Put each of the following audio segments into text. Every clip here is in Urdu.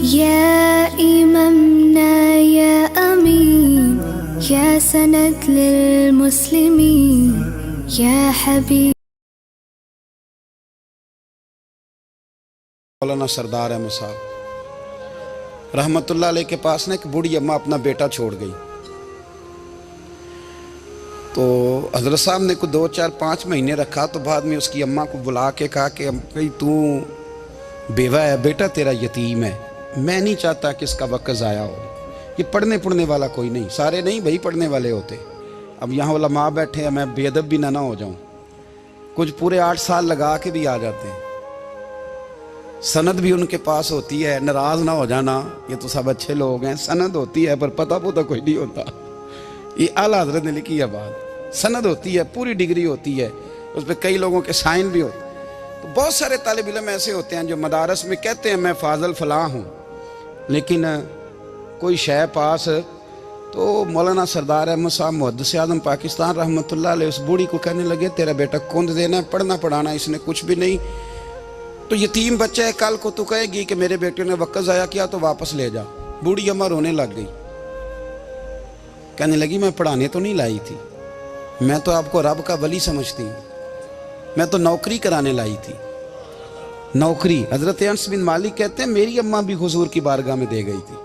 يا إمامنا يا أمين يا سند للمسلمين يا حبيب مولانا سردار احمد صاحب رحمت اللہ علیہ کے پاس نا ایک بوڑھی اماں اپنا بیٹا چھوڑ گئی. تو حضرت صاحب نے کو 2 4 5 مہینے رکھا. تو بعد میں اس کی اماں کو بلا کے کہا کہ تو بیوہ ہے، بیٹا تیرا یتیم ہے، میں نہیں چاہتا کہ اس کا وقت ضائع ہو. یہ پڑھنے والا کوئی نہیں، سارے نہیں بھائی پڑھنے والے ہوتے. اب یہاں علماء بیٹھے ہیں، میں بے ادب بھی نہ ہو جاؤں. کچھ پورے 8 سال لگا کے بھی آ جاتے ہیں، سند بھی ان کے پاس ہوتی ہے. ناراض نہ ہو جانا، یہ تو سب اچھے لوگ ہیں. سند ہوتی ہے پر پتہ کوئی نہیں ہوتا. یہ اعلیٰ حضرت نے لکھی ہے بات. سند ہوتی ہے، پوری ڈگری ہوتی ہے، اس پہ کئی لوگوں کے سائن بھی ہوتے ہیں. تو بہت سارے طالب علم ایسے ہوتے ہیں جو مدارس میں کہتے ہیں میں فاضل فلاں ہوں، لیکن کوئی شے پاس. تو مولانا سردار احمد صاحب محدث اعظم پاکستان رحمۃ اللہ علیہ اس بوڑھی کو کہنے لگے تیرا بیٹا کند دینا ہے، پڑھنا پڑھانا اس نے کچھ بھی نہیں. تو یتیم بچہ ہے، کل کو تو کہے گی کہ میرے بیٹے نے وقت ضائع کیا تو واپس لے جا. بوڑھی اماں رونے لگ گئی، کہنے لگی میں پڑھانے تو نہیں لائی تھی، میں تو آپ کو رب کا ولی سمجھتی ہوں، میں تو نوکری کرانے لائی تھی. نوکری. حضرت انس بن مالک کہتے ہیں میری اماں بھی حضور کی بارگاہ میں دے گئی تھی.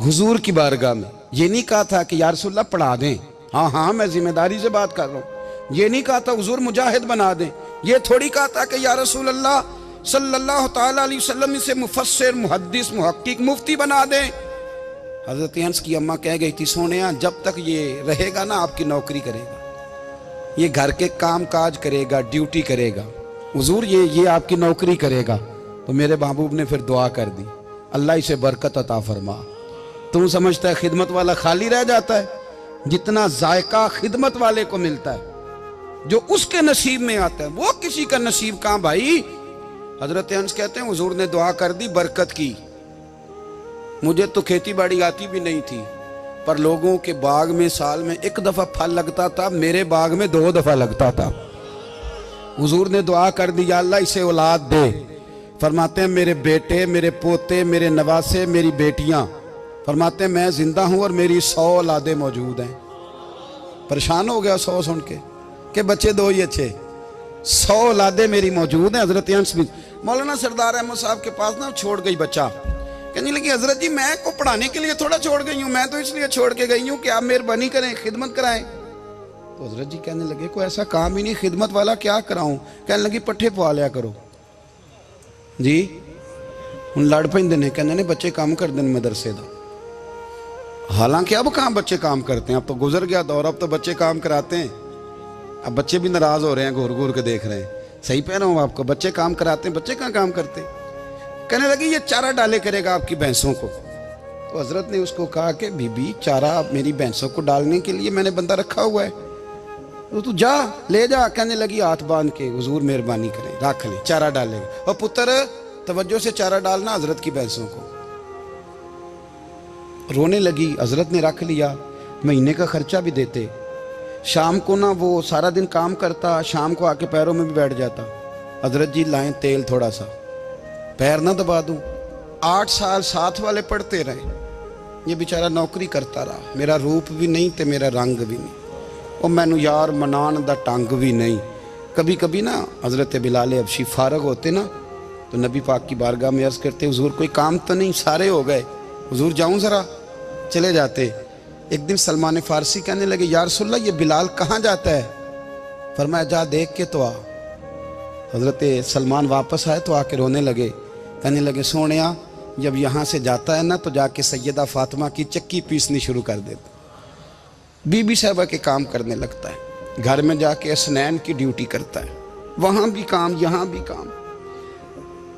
حضور کی بارگاہ میں یہ نہیں کہا تھا کہ یا رسول اللہ پڑھا دیں، ہاں میں ذمہ داری سے بات کر رہا ہوں. یہ نہیں کہا تھا حضور مجاہد بنا دیں. یہ تھوڑی کہا تھا کہ یا رسول اللہ صلی اللہ تعالیٰ علیہ وسلم سے مفسر محدث محقق مفتی بنا دیں. حضرت انس کی اماں کہہ گئی تھی سونیا جب تک یہ رہے گا نا آپ کی نوکری کرے گا، یہ گھر کے کام کاج کرے گا، ڈیوٹی کرے گا. حضور یہ آپ کی نوکری کرے گا. تو میرے محبوب نے پھر دعا کر دی اللہ اسے برکت عطا فرما. تم سمجھتا ہے خدمت والا خالی رہ جاتا ہے؟ جتنا ذائقہ خدمت والے کو ملتا ہے، جو اس کے نصیب میں آتا ہے، وہ کسی کا نصیب کہاں بھائی. حضرت انس کہتے ہیں حضور نے دعا کر دی برکت کی. مجھے تو کھیتی باڑی آتی بھی نہیں تھی، پر لوگوں کے باغ میں سال میں 1 دفعہ پھل لگتا تھا، میرے باغ میں 2 دفعہ لگتا تھا. حضور نے دعا کر دی یا اللہ اسے اولاد دے. فرماتے ہیں میرے بیٹے، میرے پوتے، میرے نواسے، میری بیٹیاں. فرماتے ہیں میں زندہ ہوں اور میری 100 اولادیں موجود ہیں. پریشان ہو گیا 100 سن کے کہ بچے 2 ہی اچھے. 100 اولادیں میری موجود ہیں. حضرت انس بن مولانا سردار احمد صاحب کے پاس نا چھوڑ گئی بچہ. کہنے لگی حضرت جی میں کو پڑھانے کے لیے تھوڑا چھوڑ گئی ہوں، میں تو اس لیے چھوڑ کے گئی ہوں کہ آپ مہربانی کریں خدمت کرائیں. تو حضرت جی کہنے لگے کوئی ایسا کام ہی نہیں، خدمت والا کیا کراؤں. کہنے لگی پٹھے پوا لیا کرو. جی ہن لڑ پیندے نے، کہنے نے بچے کام کر دیں مدرسے دا. حالانکہ اب کہاں بچے کام کرتے ہیں، اب تو گزر گیا دور، اب تو بچے کام کراتے ہیں. اب بچے بھی ناراض ہو رہے ہیں، گھور کے دیکھ رہے ہیں. صحیح پہ رہا ہوں آپ کو، بچے کام کراتے ہیں، بچے کہاں کام کرتے. کہنے لگی یہ چارہ ڈالے کرے گا آپ کی بھینسوں کو. تو حضرت نے اس کو کہا کہ بی بی چارہ میری بھینسوں کو ڈالنے کے لیے میں نے بندہ رکھا ہوا ہے، تو جا لے جا. کہنے لگی ہاتھ باندھ کے حضور مہربانی کریں رکھ لیں چارہ ڈالے گا. اور پتر توجہ سے چارہ ڈالنا حضرت کی بھینسوں کو. رونے لگی. حضرت نے رکھ لیا، مہینے کا خرچہ بھی دیتے. شام کو نا وہ سارا دن کام کرتا، شام کو آ کے پیروں میں بھی بیٹھ جاتا. حضرت جی لائیں تیل تھوڑا سا، پیر نہ دبا دوں. 8 سال ساتھ والے پڑھتے رہے، یہ بیچارہ نوکری کرتا رہا. میرا روپ بھی نہیں تے میرا رنگ بھی نہیں، اور مینو یار منان دا ٹنگ بھی نہیں. کبھی کبھی نا حضرت بلال حبشی فارغ ہوتے نا تو نبی پاک کی بارگاہ میں عرض کرتے حضور کوئی کام تو نہیں، سارے ہو گئے، حضور جاؤں ذرا. چلے جاتے. ایک دن سلمان فارسی کہنے لگے یا رسول اللہ یہ بلال کہاں جاتا ہے. فرمایا جا دیکھ کے تو آ. حضرت سلمان واپس آئے تو آ کے رونے لگے. کہنے لگے سونیا جب یہاں سے جاتا ہے نا تو جا کے سیدہ فاطمہ کی چکی پیسنی شروع کر دیتا، بی بی صاحبہ کے کام کرنے لگتا ہے. گھر میں جا کے اسنین کی ڈیوٹی کرتا ہے، وہاں بھی کام یہاں بھی کام.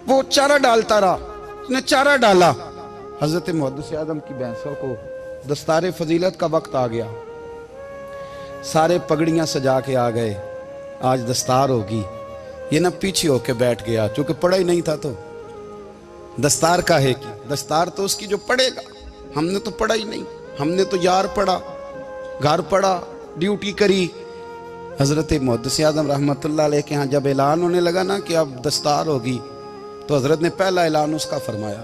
وہ چارہ ڈالتا رہا، اس نے چارہ ڈالا. حضرت محدث اعظم کی بھینسوں کو دستار فضیلت کا وقت آ گیا، سارے پگڑیاں سجا کے آ گئے. آج دستار ہوگی. یہ نہ پیچھے ہو کے بیٹھ گیا، چونکہ پڑھا ہی نہیں تھا. تو دستار کاہے کی؟ دستار تو اس کی جو پڑھے گا. ہم نے تو پڑھا ہی نہیں، ہم نے تو یار پڑھا، گھر پڑھا، ڈیوٹی کری. حضرت محدث اعظم رحمۃ اللہ علیہ کے ہاں جب اعلان ہونے لگا نا کہ اب دستار ہوگی، تو حضرت نے پہلا اعلان اس کا فرمایا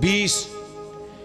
20,